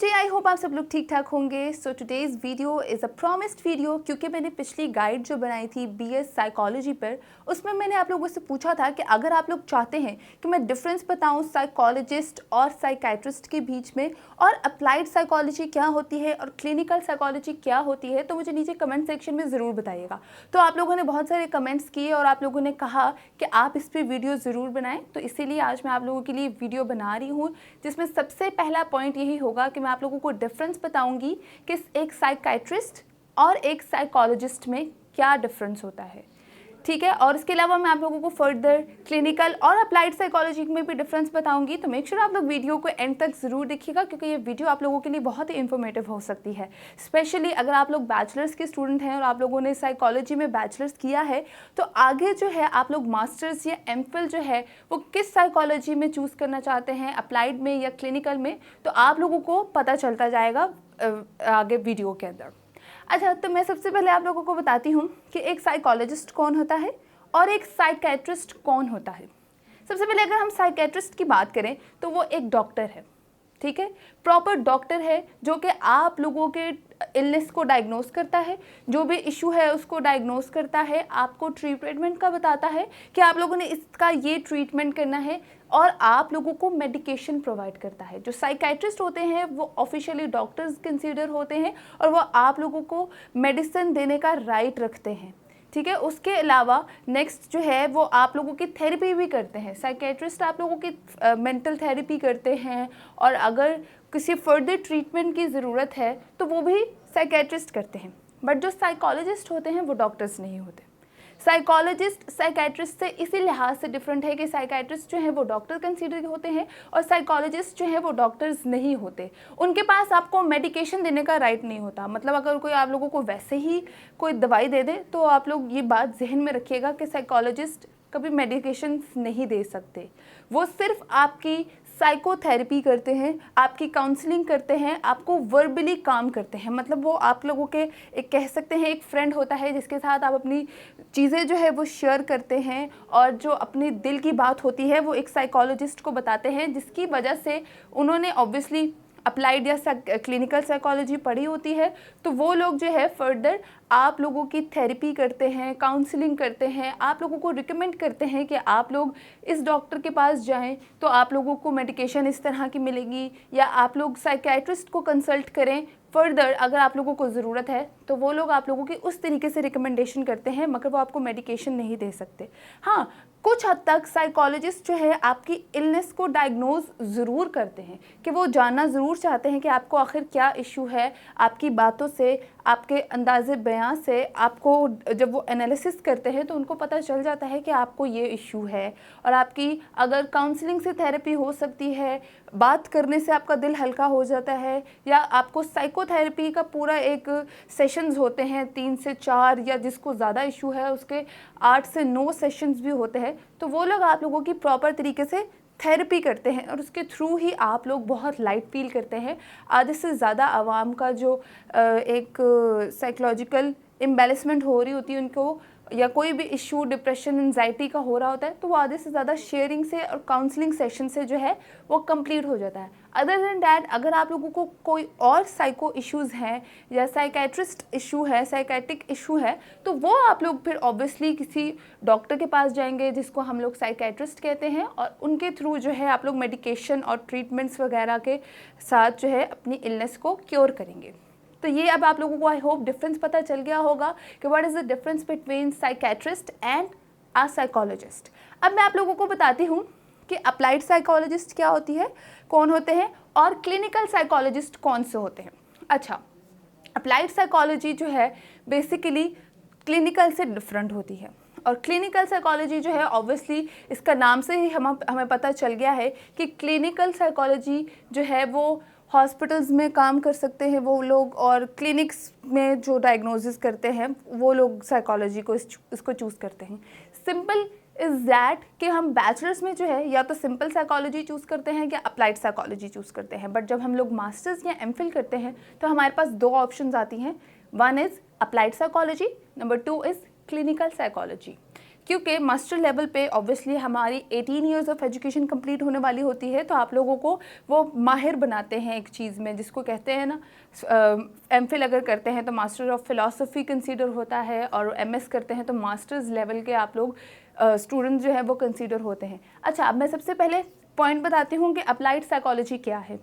Ji, I hope आप सब लोग ठीक ठाक होंगे। सो today's video is a promised video, क्योंकि मैंने पिछली गाइड जो बनाई थी बीएस साइकोलॉजी पर, उसमें मैंने आप लोगों से पूछा था कि अगर आप लोग चाहते हैं कि मैं डिफरेंस बताऊं साइकोलॉजिस्ट और साइकाइट्रिस्ट के बीच में, और अप्लाइड साइकोलॉजी क्या होती है और क्लिनिकल साइकोलॉजी क्या होती है, तो मुझे नीचे कमेंट सेक्शन में ज़रूर बताइएगा। तो आप लोगों ने बहुत सारे कमेंट्स किए और आप लोगों ने कहा कि आप इस पर वीडियो ज़रूर बनाएं, तो इसीलिए आज मैं आप लोगों के लिए वीडियो बना रही हूँ, जिसमें सबसे पहला पॉइंट यही होगा कि मैं आप लोगों को डिफरेंस बताऊंगी कि एक साइकाइट्रिस्ट और एक साइकोलॉजिस्ट में क्या डिफरेंस होता है, ठीक है। और इसके अलावा मैं आप लोगों को फर्दर क्लिनिकल और अप्लाइड साइकोलॉजी में भी डिफरेंस बताऊंगी। तो मेक श्योर आप लोग वीडियो को एंड तक ज़रूर देखिएगा, क्योंकि ये वीडियो आप लोगों के लिए बहुत ही इन्फॉर्मेटिव हो सकती है। स्पेशली अगर आप लोग बैचलर्स के स्टूडेंट हैं और आप लोगों ने साइकोलॉजी में बैचलर्स किया है, तो आगे जो है आप लोग मास्टर्स या एमफिल जो है वो किस साइकोलॉजी में चूज़ करना चाहते हैं, अप्लाइड में या क्लिनिकल में, तो आप लोगों को पता चलता जाएगा आगे वीडियो के अंदर। अच्छा, तो मैं सबसे पहले आप लोगों को बताती हूँ कि एक साइकोलॉजिस्ट कौन होता है और एक साइकेट्रिस्ट कौन होता है। सबसे पहले अगर हम साइकेट्रिस्ट की बात करें तो वो एक डॉक्टर है, ठीक है, प्रॉपर डॉक्टर है, जो कि आप लोगों के इलनेस को डायग्नोस करता है, जो भी इशू है उसको डायग्नोस करता है, आपको ट्रीटमेंट का बताता है कि आप लोगों ने इसका ये ट्रीटमेंट करना है, और आप लोगों को मेडिकेशन प्रोवाइड करता है। जो साइकाइट्रिस्ट होते हैं वो ऑफिशियली डॉक्टर्स कंसीडर होते हैं और वो आप लोगों को मेडिसिन देने का राइट रखते हैं, ठीक है। उसके अलावा नेक्स्ट जो है वो आप लोगों की थेरेपी भी करते हैं। साइकेट्रिस्ट आप लोगों की मेंटल थेरेपी करते हैं, और अगर किसी फर्दर ट्रीटमेंट की ज़रूरत है तो वो भी साइकेट्रिस्ट करते हैं। बट जो साइकोलॉजिस्ट होते हैं वो डॉक्टर्स नहीं होते। साइकोलॉजिस्ट साइकेट्रिस्ट से इसी लिहाज से डिफरेंट है कि साइकेट्रिस्ट जो है वो डॉक्टर कंसीडर होते हैं और साइकोलॉजिस्ट जो है वो डॉक्टर्स नहीं होते। उनके पास आपको मेडिकेशन देने का राइट नहीं होता। मतलब अगर कोई आप लोगों को वैसे ही कोई दवाई दे दे, तो आप लोग ये बात जहन में रखिएगा कि साइकोलॉजिस्ट कभी मेडिकेशन नहीं दे सकते। वो सिर्फ आपकी साइकोथेरेपी करते हैं, आपकी काउंसलिंग करते हैं, आपको वर्बली काम करते हैं। मतलब वो आप लोगों के एक कह सकते हैं एक फ्रेंड होता है जिसके साथ आप अपनी चीज़ें जो है वो शेयर करते हैं, और जो अपनी दिल की बात होती है वो एक साइकोलॉजिस्ट को बताते हैं, जिसकी वजह से उन्होंने ऑब्वियसली अप्लाइड या क्लिनिकल साइकोलॉजी पढ़ी होती है। तो वो लोग जो है फर्दर आप लोगों की थेरेपी करते हैं, काउंसलिंग करते हैं, आप लोगों को रिकमेंड करते हैं कि आप लोग इस डॉक्टर के पास जाएं तो आप लोगों को मेडिकेशन इस तरह की मिलेगी, या आप लोग साइकियाट्रिस्ट को कंसल्ट करें फर्दर अगर आप लोगों को ज़रूरत है। तो वो लोग आप लोगों की उस तरीके से रिकमेंडेशन करते हैं, मगर वो आपको मेडिकेशन नहीं दे सकते। हाँ, कुछ हद तक साइकोलॉजिस्ट जो है आपकी इलनेस को डायग्नोज ज़रूर करते हैं, कि वो जानना ज़रूर चाहते हैं कि आपको आखिर क्या इशू है। आपकी बातों से, आपके अंदाज़े बयां से, आपको जब वो एनालिसिस करते हैं तो उनको पता चल जाता है कि आपको ये इशू है। और आपकी अगर काउंसलिंग से थेरेपी हो सकती है, बात करने से आपका दिल हल्का हो जाता है, या आपको साइकोथेरेपी का पूरा एक सेशंस होते हैं 3 से 4, या जिसको ज़्यादा इशू है उसके 8 से 9 सेशंस भी होते हैं। तो वो लोग आप लोगों की प्रॉपर तरीके से थेरेपी करते हैं, और उसके थ्रू ही आप लोग बहुत लाइट फील करते हैं। आधे से ज़्यादा आवाम का जो एक साइकोलॉजिकल इम्बैलेंसमेंट हो रही होती है उनको, या कोई भी इशू डिप्रेशन एंजाइटी का हो रहा होता है, तो वो आधे से ज़्यादा शेयरिंग से और काउंसलिंग सेशन से जो है वो कंप्लीट हो जाता है। अदर देन डैट, अगर आप लोगों को कोई और साइको इश्यूज़ हैं या साइकेट्रिस्ट इशू है, साइकेट्रिक इशू है, तो वो आप लोग फिर ऑब्वियसली किसी डॉक्टर के पास जाएंगे जिसको हम लोग साइकेट्रिस्ट कहते हैं, और उनके थ्रू जो है आप लोग मेडिकेशन और ट्रीटमेंट्स वगैरह के साथ जो है अपनी इलनेस को क्योर करेंगे। तो ये अब आप लोगों को आई होप डिफरेंस पता चल गया होगा कि what is the difference between psychiatrist and a psychologist. अब मैं आप लोगों को बताती हूँ कि अप्लाइड साइकोलॉजिस्ट क्या होती है, कौन होते हैं, और क्लिनिकल साइकोलॉजिस्ट कौन से होते हैं। अच्छा, अप्लाइड साइकोलॉजी जो है बेसिकली क्लिनिकल से डिफरेंट होती है, और क्लिनिकल साइकोलॉजी जो है ऑब्वियसली इसका नाम से ही हमें पता चल गया है कि क्लिनिकल साइकोलॉजी जो है वो हॉस्पिटल्स में काम कर सकते हैं वो लोग, और क्लिनिक्स में जो डायग्नोसिस करते हैं वो लोग साइकोलॉजी को इसको चूज़ करते हैं। सिंपल इज़ दैट कि हम बैचलर्स में जो है या तो सिंपल साइकोलॉजी चूज़ करते हैं या अप्लाइड साइकोलॉजी चूज़ करते हैं। बट जब हम लोग मास्टर्स या एमफिल करते हैं तो हमारे पास 2 ऑप्शंस आती हैं। 1 is applied psychology, number 2 is clinical psychology. क्योंकि मास्टर लेवल पे ऑब्वियसली हमारी 18 ईयर्स ऑफ एजुकेशन कंप्लीट होने वाली होती है, तो आप लोगों को वो माहिर बनाते हैं एक चीज़ में, जिसको कहते हैं ना एमफिल अगर करते हैं तो मास्टर ऑफ फिलॉसफी कंसीडर होता है, और एमएस करते हैं तो मास्टर्स लेवल के आप लोग स्टूडेंट जो है वो कंसीडर होते हैं। अच्छा, अब मैं सबसे पहले पॉइंट बताती हूँ कि अप्लाइड साइकोलॉजी क्या है।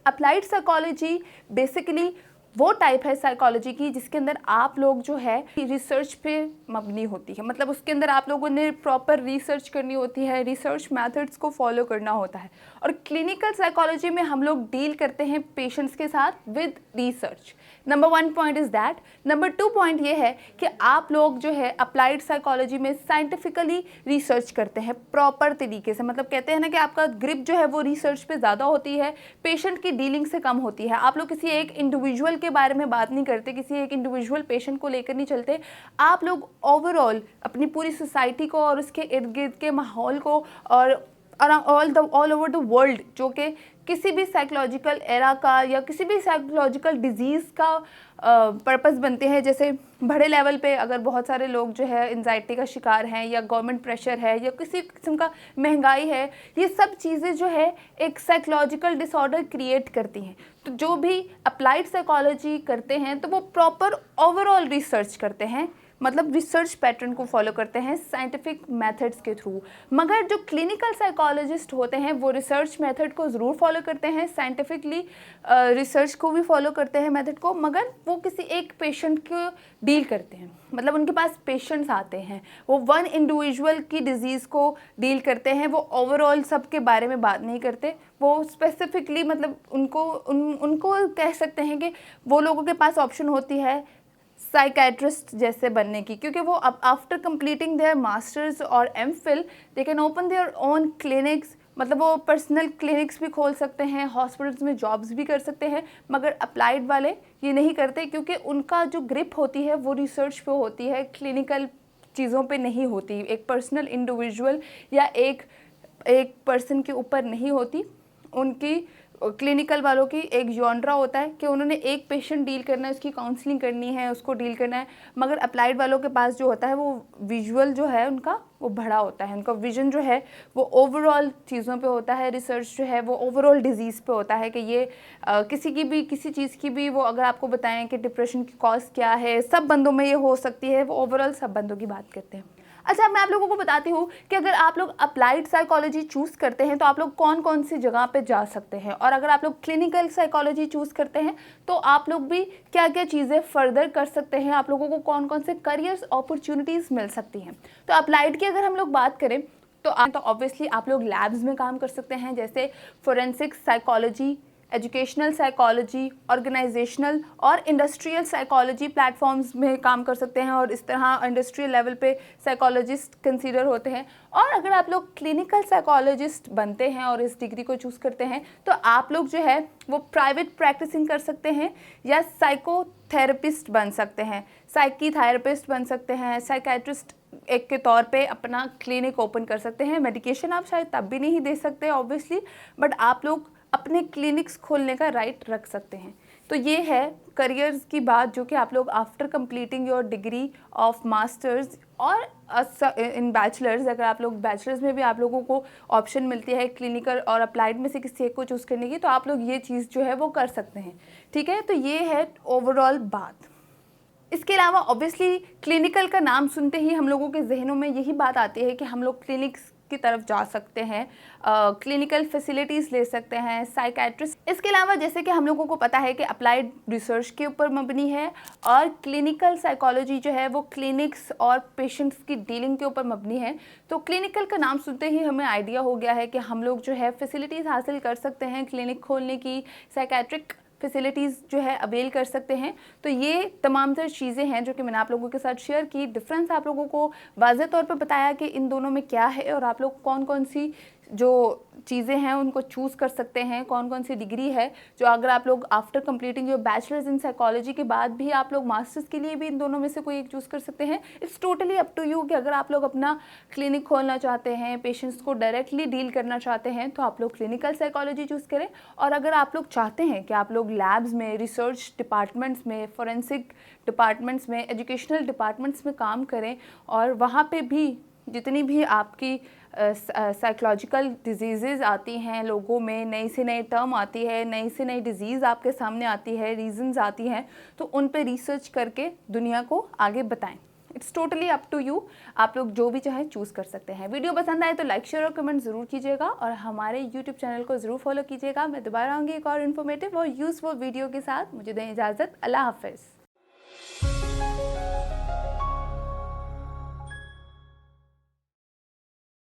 अप्लाइड साइकोलॉजी बेसिकली वो टाइप है साइकोलॉजी की जिसके अंदर आप लोग जो है रिसर्च पे मबनी होती है, मतलब उसके अंदर आप लोगों ने प्रॉपर रिसर्च करनी होती है, रिसर्च मेथड्स को फॉलो करना होता है। और क्लिनिकल साइकोलॉजी में हम लोग डील करते हैं पेशेंट्स के साथ with research. Number 1 point is that. Number 2 point ये है कि आप लोग जो है अप्लाइड साइकोलॉजी में साइंटिफिकली रिसर्च करते हैं प्रॉपर तरीके से, मतलब कहते हैं ना कि आपका ग्रिप जो है वो रिसर्च पे ज़्यादा होती है, पेशेंट की डीलिंग से कम होती है। आप लोग किसी एक इंडिविजुअल के बारे में बात नहीं करते, किसी एक इंडिविजुअल पेशेंट को लेकर नहीं चलते, आप लोग ओवरऑल अपनी पूरी सोसाइटी को और उसके इर्द गिर्द के माहौल को और ऑल ओवर द वर्ल्ड, जो कि किसी भी साइकोलॉजिकल एरा का या किसी भी साइकोलॉजिकल डिजीज़ का पर्पस बनते हैं। जैसे बड़े लेवल पे अगर बहुत सारे लोग जो है एंजाइटी का शिकार हैं, या गवर्नमेंट प्रेशर है, या किसी किस्म का महंगाई है, ये सब चीज़ें जो है एक साइकोलॉजिकल डिसऑर्डर क्रिएट करती हैं। तो जो भी अप्लाइड साइकोलॉजी करते हैं तो वो प्रॉपर ओवरऑल रिसर्च करते हैं, मतलब रिसर्च पैटर्न को फॉलो करते हैं साइंटिफिक मेथड्स के थ्रू। मगर जो क्लिनिकल साइकोलॉजिस्ट होते हैं वो रिसर्च मेथड को ज़रूर फॉलो करते हैं, साइंटिफिकली रिसर्च को भी फॉलो करते हैं मेथड को, मगर वो किसी एक पेशेंट को डील करते हैं, मतलब उनके पास पेशेंट्स आते हैं, वो वन इंडिविजुअल की डिजीज़ को डील करते हैं, वो ओवरऑल सब के बारे में बात नहीं करते, वो स्पेसिफिकली मतलब उनको कह सकते हैं कि वो लोगों के पास ऑप्शन होती है साइकेट्रिस्ट जैसे बनने की, क्योंकि वो अब आफ्टर कंप्लीटिंग देयर मास्टर्स और MPhil they can open their own clinics, मतलब वो पर्सनल क्लिनिक्स भी खोल सकते हैं, हॉस्पिटल्स में जॉब्स भी कर सकते हैं। मगर अप्लाइड वाले ये नहीं करते, क्योंकि उनका जो ग्रिप होती है वो रिसर्च पे होती है, क्लिनिकल चीज़ों पे नहीं होती, एक पर्सनल इंडिविजुअल या एक पर्सन के ऊपर नहीं होती। उनकी क्लिनिकल वालों की एक जॉनरा होता है कि उन्होंने एक पेशेंट डील करना है, उसकी काउंसलिंग करनी है, उसको डील करना है। मगर अप्लाइड वालों के पास जो होता है वो विजुअल जो है उनका वो बड़ा होता है, उनका विजन जो है वो ओवरऑल चीज़ों पे होता है, रिसर्च जो है वो ओवरऑल डिजीज़ पे होता है कि ये किसी चीज़ की भी वो अगर आपको बताएं कि डिप्रेशन की कॉज क्या है, सब बंदों में ये हो सकती है, वो ओवरऑल सब बंदों की बात करते हैं। अच्छा, मैं आप लोगों को बताती हूँ कि अगर आप लोग अप्लाइड साइकोलॉजी चूज़ करते हैं तो आप लोग कौन कौन सी जगह पे जा सकते हैं, और अगर आप लोग क्लिनिकल साइकोलॉजी चूज़ करते हैं तो आप लोग भी क्या क्या चीज़ें फर्दर कर सकते हैं, आप लोगों को कौन कौन से करियर्स अपॉर्चुनिटीज़ मिल सकती हैं। तो अप्लाइड की अगर हम लोग बात करें तो ऑब्वियसली आप लोग लैब्स में काम कर सकते हैं, जैसे forensic psychology, educational psychology, organisational और इंडस्ट्रियल साइकोलॉजी प्लेटफॉर्म्स में काम कर सकते हैं, और इस तरह इंडस्ट्रियल लेवल पे साइकोलॉजिस्ट कंसीडर होते हैं। और अगर आप लोग क्लिनिकल साइकोलॉजिस्ट बनते हैं और इस डिग्री को चूज़ करते हैं तो आप लोग जो है वो प्राइवेट प्रैक्टिसिंग कर सकते हैं, या साइकोथेरेपिस्ट बन सकते हैं, साइकी थेरेपिस्ट बन सकते हैं, साइकेट्रिस्ट एक के तौर पे अपना क्लिनिक ओपन कर सकते हैं। मेडिकेशन आप शायद तब भी नहीं दे सकते ऑब्वियसली, बट आप लोग अपने क्लिनिक्स खोलने का राइट रख सकते हैं। तो ये है करियर्स की बात, जो कि आप लोग after completing your degree of masters और इन बैचलर्स, अगर आप लोग बैचलर्स में भी आप लोगों को ऑप्शन मिलती है क्लिनिकल और अप्लाइड में से किसी एक को चूज़ करने की, तो आप लोग ये चीज़ जो है वो कर सकते हैं। ठीक है, तो ये है ओवरऑल बात। इसके अलावा ऑब्वियसली क्लिनिकल का नाम सुनते ही हम लोगों के जहनों में यही बात आती है कि हम लोग क्लिनिक्स की तरफ जा सकते हैं, क्लिनिकल फैसिलिटीज़ ले सकते हैं, साइकेट्रिस्ट। इसके अलावा जैसे कि हम लोगों को पता है कि अप्लाइड रिसर्च के ऊपर मबनी है, और क्लिनिकल साइकोलॉजी जो है वो क्लिनिक्स और पेशेंट्स की डीलिंग के ऊपर मबनी है। तो क्लिनिकल का नाम सुनते ही हमें आइडिया हो गया है कि हम लोग जो है फैसिलिटीज़ हासिल कर सकते हैं क्लिनिक खोलने की, साइकेट्रिक फैसिलिटीज़ जो है अवेल कर सकते हैं। तो ये तमाम तर चीज़ें हैं जो कि मैंने आप लोगों के साथ शेयर की, डिफरेंस आप लोगों को वाज़ेह तौर पे बताया कि इन दोनों में क्या है, और आप लोग कौन कौन सी जो चीज़ें हैं उनको चूज़ कर सकते हैं, कौन कौन सी डिग्री है जो अगर आप लोग after completing your bachelors in psychology के बाद भी आप लोग मास्टर्स के लिए भी इन दोनों में से कोई एक चूज़ कर सकते हैं। It's totally up to you कि अगर आप लोग अपना क्लिनिक खोलना चाहते हैं, पेशेंट्स को डायरेक्टली डील करना चाहते हैं, तो आप लोग क्लिनिकल साइकोलॉजी चूज़ करें। और अगर आप लोग चाहते हैं कि आप लोग लैब्स में, रिसर्च डिपार्टमेंट्स में, फोरेंसिक डिपार्टमेंट्स में, एजुकेशनल डिपार्टमेंट्स में काम करें और वहाँ पे भी जितनी भी आपकी साइकोलॉजिकल डिजीज़ेज़ आती हैं लोगों में, नई से नई टर्म आती है, नई से नई डिजीज़ आपके सामने आती है, रीज़न्स आती हैं, तो उन पे रिसर्च करके दुनिया को आगे बताएं। It's totally up to you, आप लोग जो भी चाहें चूज़ कर सकते हैं। वीडियो पसंद आए तो लाइक शेयर और कमेंट ज़रूर कीजिएगा और हमारे यूट्यूब चैनल को ज़रूर फॉलो कीजिएगा। मैं दोबारा आऊँगी एक और इन्फॉर्मेटिव और यूज़फुल वीडियो के साथ। मुझे दें इजाज़त। अल्लाह हाफ़िज़।